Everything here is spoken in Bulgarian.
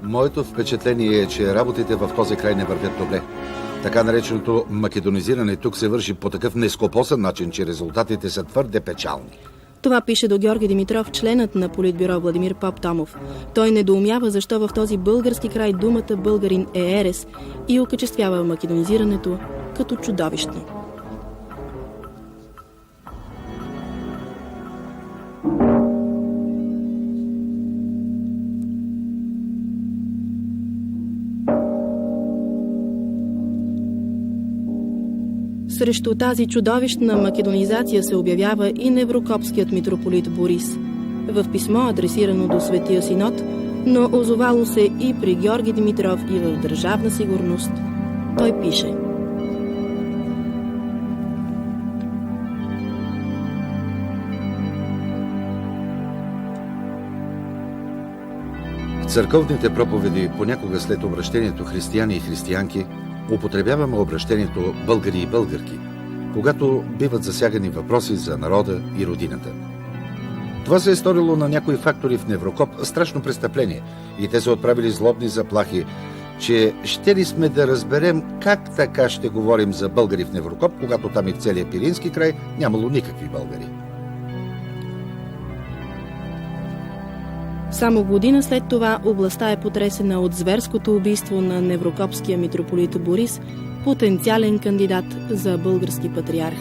Моето впечатление е, че работите в този край не вървят добре. Така нареченото македонизиране тук се върши по такъв нескопосан начин, че резултатите са твърде печални. Това пише до Георги Димитров, членът на Политбюро Владимир Поптомов. Той недоумява защо в този български край думата българин е ерес и окачествява македонизирането като чудовищно. Срещу тази чудовищна македонизация се обявява и неврокопският митрополит Борис. В писмо, адресирано до Светия Синод, но озовало се и при Георги Димитров и в Държавна сигурност. Той пише: В църковните проповеди, понякога след обращението християни и християнки, употребяваме обращението българи и българки, когато биват засягани въпроси за народа и родината. Това се е сторило на някои фактори в Неврокоп страшно престъпление и те са отправили злобни заплахи, че ще ли сме да разберем как така ще говорим за българи в Неврокоп, когато там и в целия Пирински край нямало никакви българи. Само година след това областта е потресена от зверското убийство на неврокопския митрополит Борис, потенциален кандидат за български патриарх.